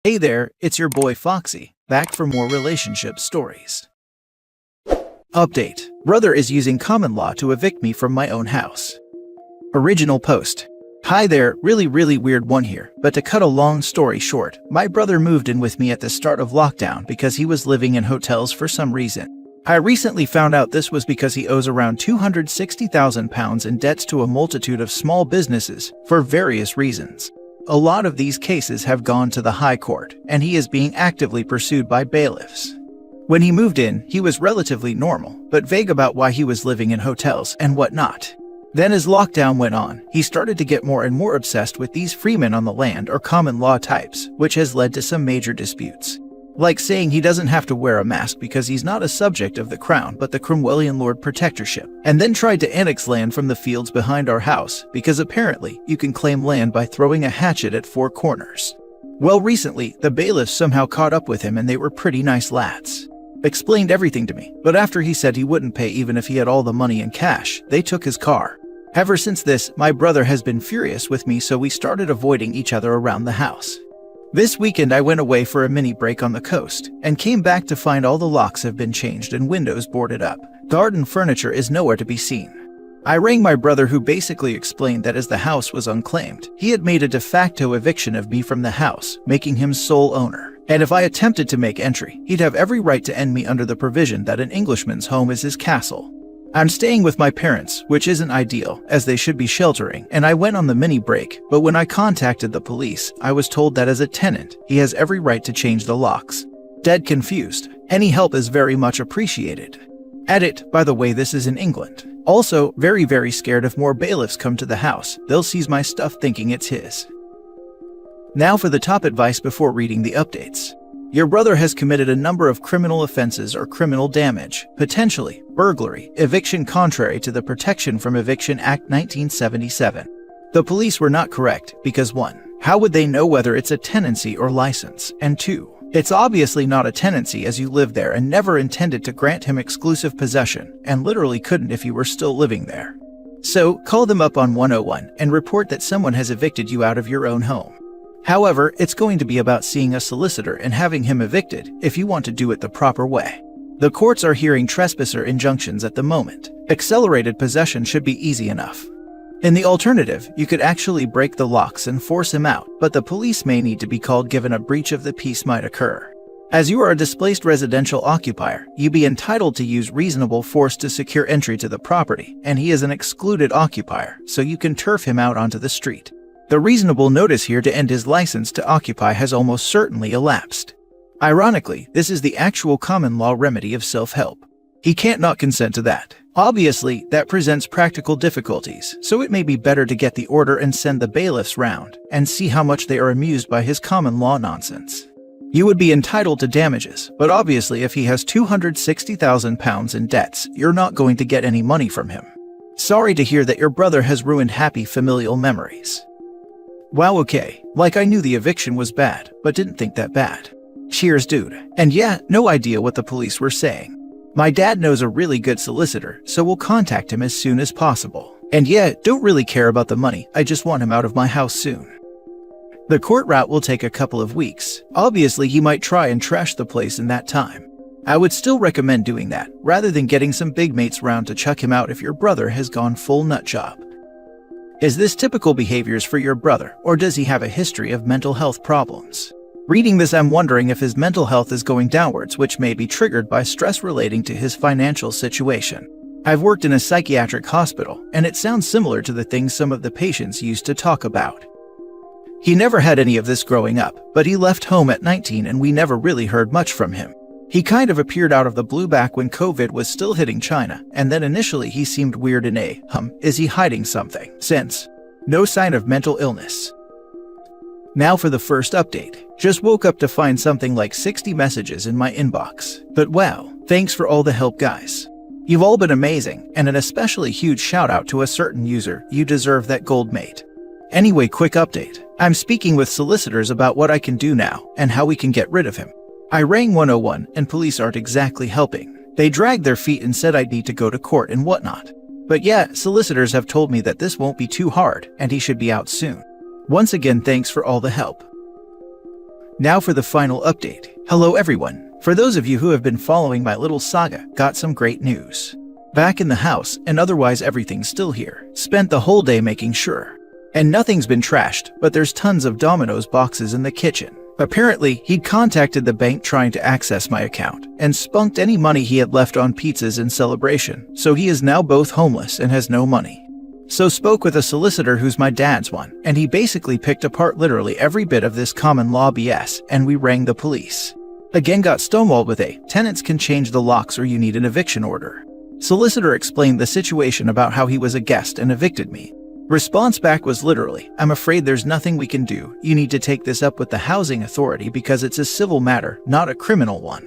Hey there, it's your boy Foxy, back for more relationship stories. Update. Brother is using common law to evict me from my own house. Original post. Hi there, really weird one here, but to cut a long story short, my brother moved in with me at the start of lockdown because he was living in hotels for some reason. I recently found out this was because he owes around £260,000 in debts to a multitude of small businesses for various reasons. A lot of these cases have gone to the High Court, and he is being actively pursued by bailiffs. When he moved in, he was relatively normal, but vague about why he was living in hotels and whatnot. Then as lockdown went on, he started to get more and more obsessed with these freemen on the land or common law types, which has led to some major disputes. Like saying he doesn't have to wear a mask because he's not a subject of the crown but the Cromwellian Lord Protectorship, and then tried to annex land from the fields behind our house because apparently you can claim land by throwing a hatchet at four corners. Well, recently, the bailiffs somehow caught up with him and they were pretty nice lads. Explained everything to me, but after he said he wouldn't pay even if he had all the money in cash, they took his car. Ever since this, my brother has been furious with me, so we started avoiding each other around the house. This weekend I went away for a mini break on the coast, and came back to find all the locks have been changed and windows boarded up. Garden furniture is nowhere to be seen. I rang my brother, who basically explained that as the house was unclaimed, he had made a de facto eviction of me from the house, making him sole owner. And if I attempted to make entry, he'd have every right to end me under the provision that an Englishman's home is his castle. I'm staying with my parents, which isn't ideal, as they should be sheltering, and I went on the mini break, but when I contacted the police, I was told that as a tenant, he has every right to change the locks. Dead confused. Any help is very much appreciated. Edit, by the way, this is in England. Also, very scared if more bailiffs come to the house, they'll seize my stuff thinking it's his. Now for the top advice before reading the updates. Your brother has committed a number of criminal offenses or criminal damage, potentially burglary, eviction contrary to the Protection from Eviction Act 1977. The police were not correct because 1. How would they know whether it's a tenancy or license? And 2. It's obviously not a tenancy as you live there and never intended to grant him exclusive possession, and literally couldn't if you were still living there. So, call them up on 101 and report that someone has evicted you out of your own home. However, it's going to be about seeing a solicitor and having him evicted if you want to do it the proper way. The courts are hearing trespasser injunctions at the moment. Accelerated possession should be easy enough. In the alternative, you could actually break the locks and force him out, but the police may need to be called given a breach of the peace might occur. As you are a displaced residential occupier, you be entitled to use reasonable force to secure entry to the property, and he is an excluded occupier, so you can turf him out onto the street. The reasonable notice here to end his license to occupy has almost certainly elapsed. Ironically, this is the actual common law remedy of self-help. He can't not consent to that. Obviously, that presents practical difficulties, so it may be better to get the order and send the bailiffs round, and see how much they are amused by his common law nonsense. You would be entitled to damages, but obviously if he has £260,000 in debts, you're not going to get any money from him. Sorry to hear that your brother has ruined happy familial memories. Wow, okay, like I knew the eviction was bad, but didn't think that bad. Cheers, dude. And yeah, no idea what the police were saying. My dad knows a really good solicitor, so we'll contact him as soon as possible. And yeah, don't really care about the money, I just want him out of my house soon. The court route will take a couple of weeks. Obviously, he might try and trash the place in that time. I would still recommend doing that, rather than getting some big mates round to chuck him out if your brother has gone full nut job. Is this typical behaviors for your brother, or does he have a history of mental health problems? Reading this, I'm wondering if his mental health is going downwards, which may be triggered by stress relating to his financial situation. I've worked in a psychiatric hospital, and it sounds similar to the things some of the patients used to talk about. He never had any of this growing up, but he left home at 19 and we never really heard much from him. He kind of appeared out of the blue back when COVID was still hitting China, and then initially he seemed weird and is he hiding something? Since no sign of mental illness. Now for the first update. Just woke up to find something like 60 messages in my inbox. But wow, thanks for all the help, guys. You've all been amazing, and an especially huge shout out to a certain user. You deserve that gold, mate. Anyway, quick update. I'm speaking with solicitors about what I can do now and how we can get rid of him. I rang 101 and police aren't exactly helping. They dragged their feet and said I'd need to go to court and whatnot. But yeah, solicitors have told me that this won't be too hard and he should be out soon. Once again, thanks for all the help. Now for the final update. Hello everyone. For those of you who have been following my little saga, got some great news. Back in the house, and otherwise everything's still here. Spent the whole day making sure. And nothing's been trashed, but there's tons of Domino's boxes in the kitchen. Apparently, he'd contacted the bank trying to access my account, and spunked any money he had left on pizzas in celebration, so he is now both homeless and has no money. So spoke with a solicitor who's my dad's one, and he basically picked apart literally every bit of this common law BS, and we rang the police. Again got stonewalled with tenants can change the locks or you need an eviction order. Solicitor explained the situation about how he was a guest and evicted me. Response back was literally, I'm afraid there's nothing we can do, you need to take this up with the housing authority because it's a civil matter, not a criminal one.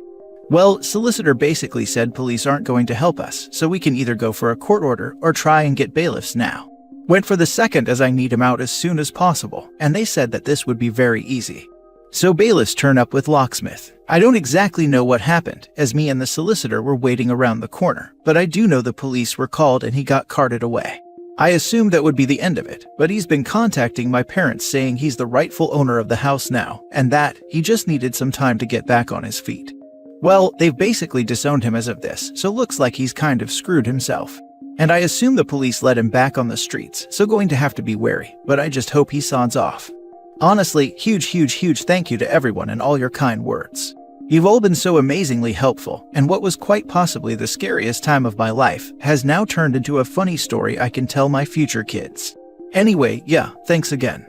Well, solicitor basically said police aren't going to help us, so we can either go for a court order or try and get bailiffs now. Went for the second as I need him out as soon as possible, and they said that this would be very easy. So bailiffs turn up with locksmith. I don't exactly know what happened, as me and the solicitor were waiting around the corner, but I do know the police were called and he got carted away. I assumed that would be the end of it, but he's been contacting my parents saying he's the rightful owner of the house now, and that he just needed some time to get back on his feet. Well, they've basically disowned him as of this, so looks like he's kind of screwed himself. And I assume the police let him back on the streets, so going to have to be wary, but I just hope he sods off. Honestly, huge thank you to everyone and all your kind words. You've all been so amazingly helpful, and what was quite possibly the scariest time of my life has now turned into a funny story I can tell my future kids. Anyway, yeah, thanks again.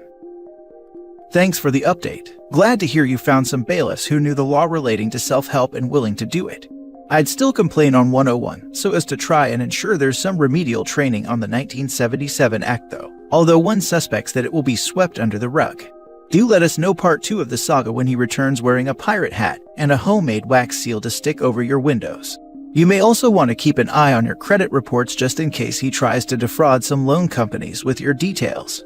Thanks for the update. Glad to hear you found some bailiffs who knew the law relating to self-help and willing to do it. I'd still complain on 101 so as to try and ensure there's some remedial training on the 1977 Act though, although one suspects that it will be swept under the rug. Do let us know part 2 of the saga when he returns wearing a pirate hat and a homemade wax seal to stick over your windows. You may also want to keep an eye on your credit reports just in case he tries to defraud some loan companies with your details.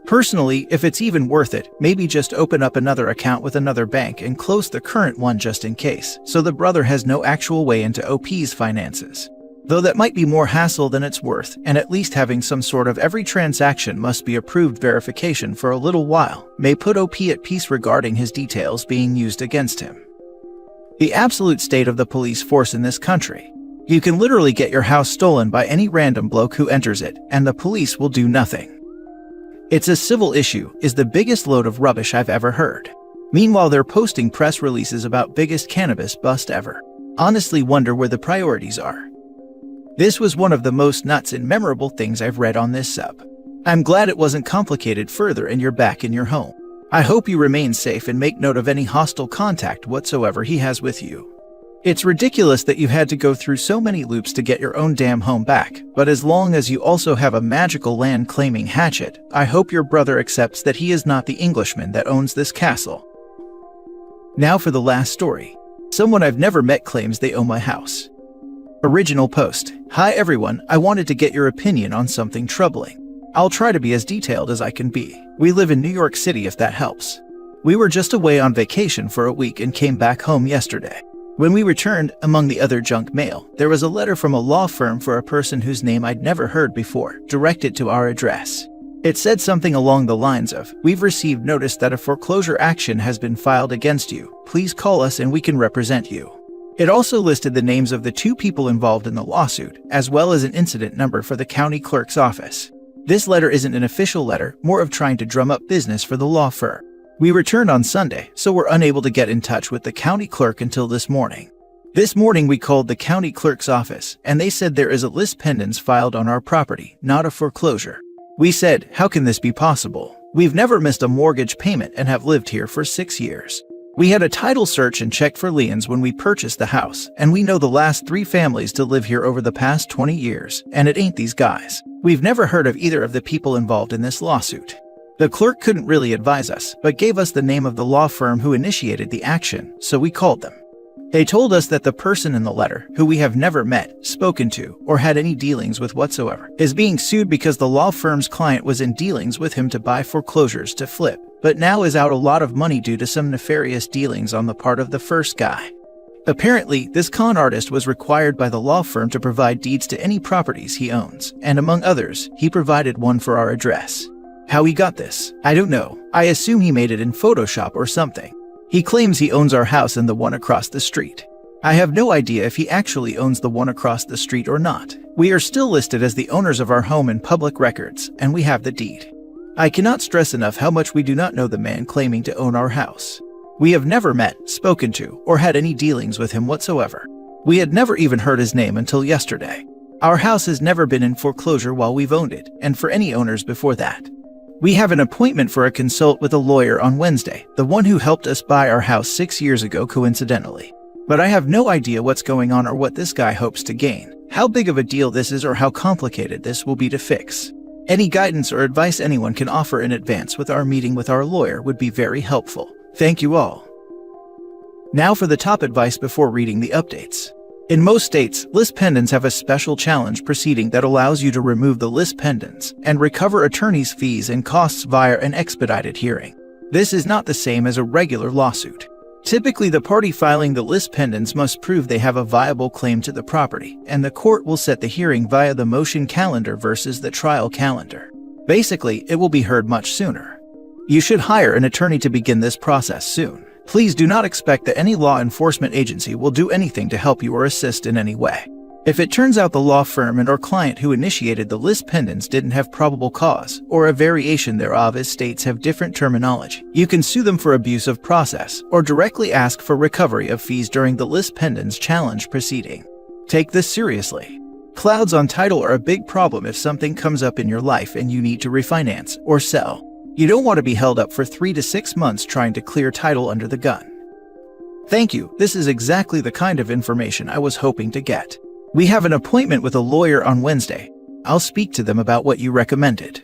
Personally, if it's even worth it, maybe just open up another account with another bank and close the current one just in case, so the brother has no actual way into OP's finances. Though that might be more hassle than it's worth, and at least having some sort of every transaction must be approved verification for a little while may put OP at peace regarding his details being used against him. The absolute state of the police force in this country. You can literally get your house stolen by any random bloke who enters it, and the police will do nothing. It's a civil issue is the biggest load of rubbish I've ever heard. Meanwhile, they're posting press releases about biggest cannabis bust ever. Honestly wonder where the priorities are. This was one of the most nuts and memorable things I've read on this sub. I'm glad it wasn't complicated further and you're back in your home. I hope you remain safe and make note of any hostile contact whatsoever he has with you. It's ridiculous that you had to go through so many loops to get your own damn home back, but as long as you also have a magical land-claiming hatchet, I hope your brother accepts that he is not the Englishman that owns this castle. Now for the last story. Someone I've never met claims they own my house. Original post. Hi everyone, I wanted to get your opinion on something troubling. I'll try to be as detailed as I can be. We live in New York City if that helps. We were just away on vacation for a week and came back home yesterday. When we returned, among the other junk mail, there was a letter from a law firm for a person whose name I'd never heard before, directed to our address. It said something along the lines of, "We've received notice that a foreclosure action has been filed against you. Please call us and we can represent you." It also listed the names of the 2 people involved in the lawsuit, as well as an incident number for the county clerk's office. This letter isn't an official letter, more of trying to drum up business for the law firm. We returned on Sunday, so we're unable to get in touch with the county clerk until this morning. This morning we called the county clerk's office, and they said there is a lis pendens filed on our property, not a foreclosure. We said, how can this be possible? We've never missed a mortgage payment and have lived here for 6 years. We had a title search and checked for liens when we purchased the house, and we know the last 3 families to live here over the past 20 years, and it ain't these guys. We've never heard of either of the people involved in this lawsuit. The clerk couldn't really advise us, but gave us the name of the law firm who initiated the action, so we called them. They told us that the person in the letter, who we have never met, spoken to, or had any dealings with whatsoever, is being sued because the law firm's client was in dealings with him to buy foreclosures to flip, but now is out a lot of money due to some nefarious dealings on the part of the first guy. Apparently, this con artist was required by the law firm to provide deeds to any properties he owns, and among others, he provided one for our address. How he got this, I don't know. I assume he made it in Photoshop or something. He claims he owns our house and the one across the street. I have no idea if he actually owns the one across the street or not. We are still listed as the owners of our home in public records, and we have the deed. I cannot stress enough how much we do not know the man claiming to own our house. We have never met, spoken to, or had any dealings with him whatsoever. We had never even heard his name until yesterday. Our house has never been in foreclosure while we've owned it, and for any owners before that. We have an appointment for a consult with a lawyer on Wednesday, the one who helped us buy our house 6 years ago coincidentally. But I have no idea what's going on or what this guy hopes to gain, how big of a deal this is or how complicated this will be to fix. Any guidance or advice anyone can offer in advance with our meeting with our lawyer would be very helpful. Thank you all. Now for the top advice before reading the updates. In most states, list pendants have a special challenge proceeding that allows you to remove the list pendants and recover attorney's fees and costs via an expedited hearing. This is not the same as a regular lawsuit. Typically, the party filing the list pendants must prove they have a viable claim to the property, and the court will set the hearing via the motion calendar versus the trial calendar. Basically, it will be heard much sooner. You should hire an attorney to begin this process soon. Please do not expect that any law enforcement agency will do anything to help you or assist in any way. If it turns out the law firm and/or client who initiated the list pendants didn't have probable cause, or a variation thereof as states have different terminology, you can sue them for abuse of process, or directly ask for recovery of fees during the list pendants challenge proceeding. Take this seriously. Clouds on title are a big problem if something comes up in your life and you need to refinance or sell. You don't want to be held up for 3 to 6 months trying to clear title under the gun. Thank you, this is exactly the kind of information I was hoping to get. We have an appointment with a lawyer on Wednesday. I'll speak to them about what you recommended.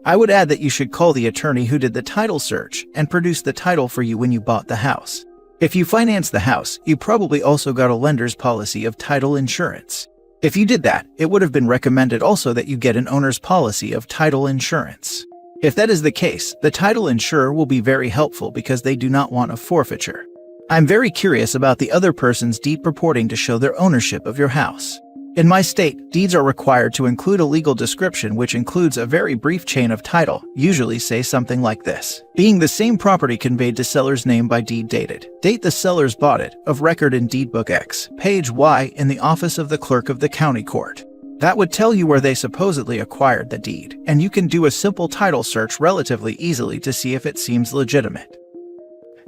I would add that you should call the attorney who did the title search and produce the title for you when you bought the house. If you financed the house, you probably also got a lender's policy of title insurance. If you did that, it would have been recommended also that you get an owner's policy of title insurance. If that is the case, the title insurer will be very helpful because they do not want a forfeiture. I'm very curious about the other person's deed purporting to show their ownership of your house. In my state, deeds are required to include a legal description which includes a very brief chain of title, usually say something like this. Being the same property conveyed to seller's name by deed dated. Date the sellers bought it, of record in deed book X, page Y in the office of the clerk of the county court. That would tell you where they supposedly acquired the deed, and you can do a simple title search relatively easily to see if it seems legitimate.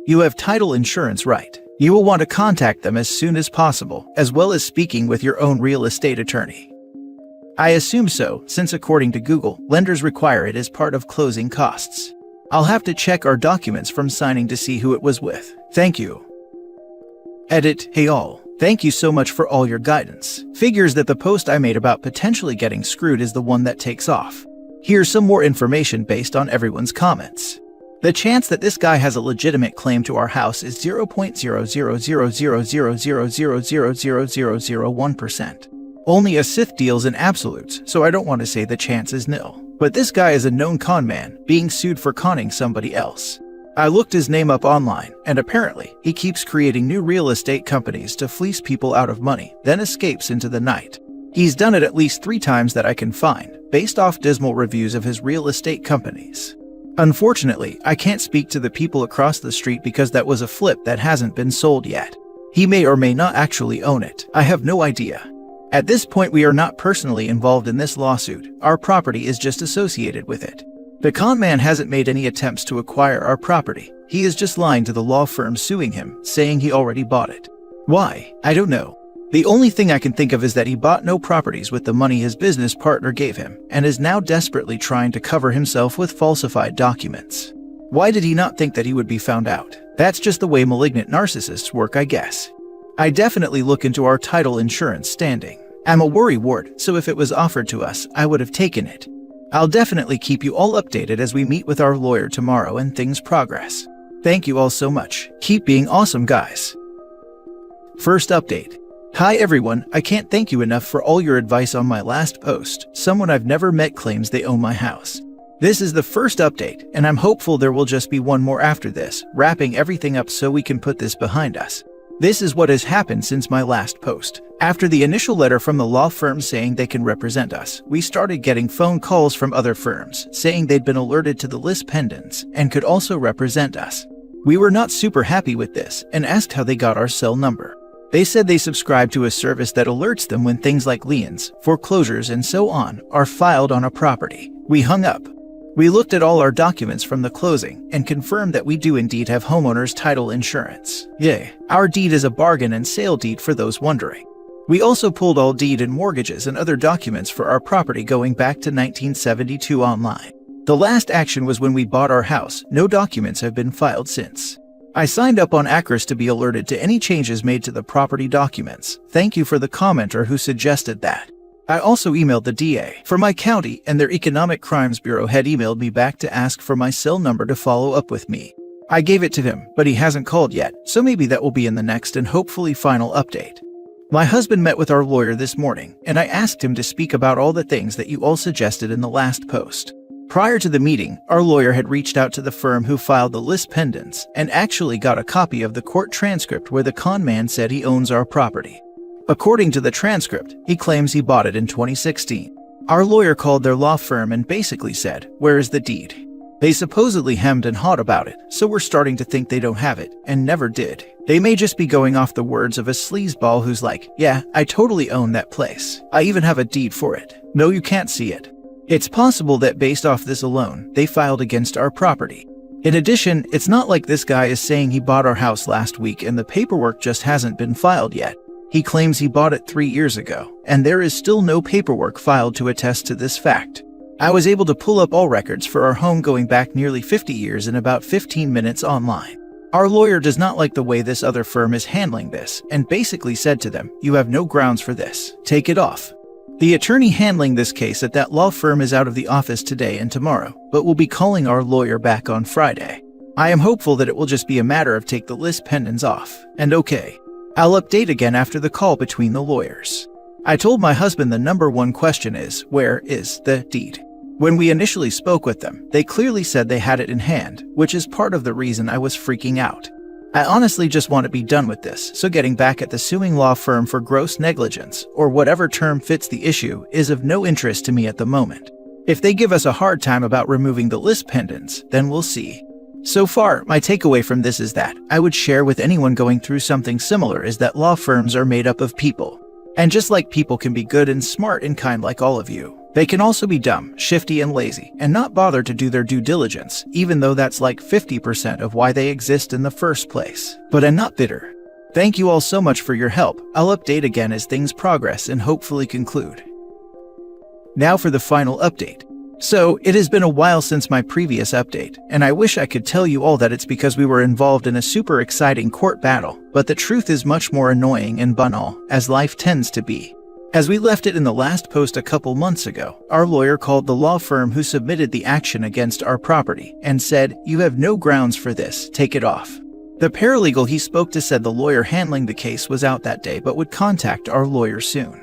You have title insurance, right? You will want to contact them as soon as possible, as well as speaking with your own real estate attorney. I assume so, since according to Google, lenders require it as part of closing costs. I'll have to check our documents from signing to see who it was with. Thank you. Edit. Hey all. Thank you so much for all your guidance. Figures that the post I made about potentially getting screwed is the one that takes off. Here's some more information based on everyone's comments. The chance that this guy has a legitimate claim to our house is 0.0000000000001%. Only a Sith deals in absolutes, so I don't want to say the chance is nil. But this guy is a known con man, being sued for conning somebody else. I looked his name up online, and apparently, he keeps creating new real estate companies to fleece people out of money, then escapes into the night. He's done it at least 3 times that I can find, based off dismal reviews of his real estate companies. Unfortunately, I can't speak to the people across the street because that was a flip that hasn't been sold yet. He may or may not actually own it, I have no idea. At this point, we are not personally involved in this lawsuit, our property is just associated with it. The con man hasn't made any attempts to acquire our property. He is just lying to the law firm suing him, saying he already bought it. Why? I don't know. The only thing I can think of is that he bought no properties with the money his business partner gave him, and is now desperately trying to cover himself with falsified documents. Why did he not think that he would be found out? That's just the way malignant narcissists work, I guess. I definitely look into our title insurance standing. I'm a worrywart, so if it was offered to us, I would have taken it. I'll definitely keep you all updated as we meet with our lawyer tomorrow and things progress. Thank you all so much. Keep being awesome, guys. First update. Hi everyone, I can't thank you enough for all your advice on my last post. Someone I've never met claims they own my house. This is the first update, and I'm hopeful there will just be one more after this, wrapping everything up so we can put this behind us. This is what has happened since my last post. After the initial letter from the law firm saying they can represent us, we started getting phone calls from other firms saying they'd been alerted to the list pendants and could also represent us. We were not super happy with this and asked how they got our cell number. They said they subscribe to a service that alerts them when things like liens, foreclosures, and so on are filed on a property. We hung up. We looked at all our documents from the closing and confirmed that we do indeed have homeowner's title insurance. Yay, our deed is a bargain and sale deed for those wondering. We also pulled all deed and mortgages and other documents for our property going back to 1972 online. The last action was when we bought our house. No documents have been filed since. I signed up on Acris to be alerted to any changes made to the property documents. Thank you for the commenter who suggested that. I also emailed the DA for my county, and their Economic Crimes Bureau had emailed me back to ask for my cell number to follow up with me. I gave it to him, but he hasn't called yet, so maybe that will be in the next and hopefully final update. My husband met with our lawyer this morning, and I asked him to speak about all the things that you all suggested in the last post. Prior to the meeting, our lawyer had reached out to the firm who filed the lis pendens and actually got a copy of the court transcript where the con man said he owns our property. According to the transcript, he claims he bought it in 2016. Our lawyer called their law firm and basically said, "Where is the deed?" They supposedly hemmed and hawed about it, so we're starting to think they don't have it, and never did. They may just be going off the words of a sleazeball who's like, "Yeah, I totally own that place. I even have a deed for it. No, you can't see it." It's possible that based off this alone, they filed against our property. In addition, it's not like this guy is saying he bought our house last week and the paperwork just hasn't been filed yet. He claims he bought it 3 years ago, and there is still no paperwork filed to attest to this fact. I was able to pull up all records for our home going back nearly 50 years in about 15 minutes online. Our lawyer does not like the way this other firm is handling this, and basically said to them, "You have no grounds for this. Take it off." The attorney handling this case at that law firm is out of the office today and tomorrow, but will be calling our lawyer back on Friday. I am hopeful that it will just be a matter of take the lis pendens off, and okay. I'll update again after the call between the lawyers. I told my husband the number one question is, where is the deed? When we initially spoke with them, they clearly said they had it in hand, which is part of the reason I was freaking out. I honestly just want to be done with this, so getting back at the suing law firm for gross negligence, or whatever term fits the issue, is of no interest to me at the moment. If they give us a hard time about removing the lis pendens, then we'll see. So far, my takeaway from this is that I would share with anyone going through something similar is that law firms are made up of people. And just like people can be good and smart and kind like all of you, they can also be dumb, shifty, and lazy, and not bother to do their due diligence, even though that's like 50% of why they exist in the first place. But I'm not bitter. Thank you all so much for your help. I'll update again as things progress and hopefully conclude. Now for the final update. So, it has been a while since my previous update, and I wish I could tell you all that it's because we were involved in a super exciting court battle, but the truth is much more annoying and banal, as life tends to be. As we left it in the last post a couple months ago, our lawyer called the law firm who submitted the action against our property and said, "You have no grounds for this, take it off." The paralegal he spoke to said the lawyer handling the case was out that day but would contact our lawyer soon.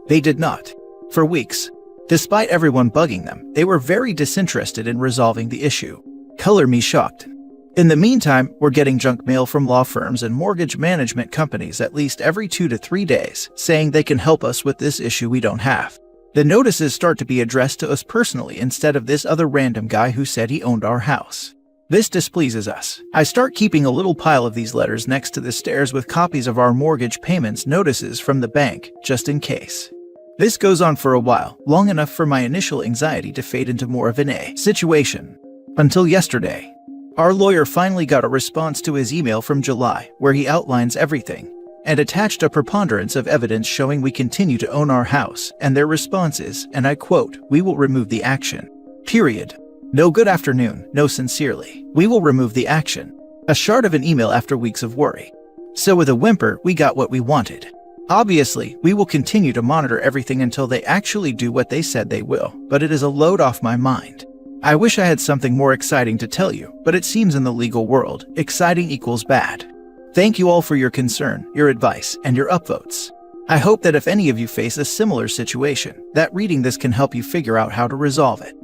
They did not. For weeks. Despite everyone bugging them, they were very disinterested in resolving the issue. Color me shocked. In the meantime, we're getting junk mail from law firms and mortgage management companies at least every 2 to 3 days, saying they can help us with this issue we don't have. The notices start to be addressed to us personally instead of this other random guy who said he owned our house. This displeases us. I start keeping a little pile of these letters next to the stairs with copies of our mortgage payments notices from the bank, just in case. This goes on for a while, long enough for my initial anxiety to fade into more of an A situation. Until yesterday. Our lawyer finally got a response to his email from July, where he outlines everything, and attached a preponderance of evidence showing we continue to own our house, and their response is, and I quote, "We will remove the action. Period. No good afternoon, no sincerely. We will remove the action." A shard of an email after weeks of worry. So with a whimper, we got what we wanted. Obviously, we will continue to monitor everything until they actually do what they said they will, but it is a load off my mind. I wish I had something more exciting to tell you, but it seems in the legal world, exciting equals bad. Thank you all for your concern, your advice, and your upvotes. I hope that if any of you face a similar situation, that reading this can help you figure out how to resolve it.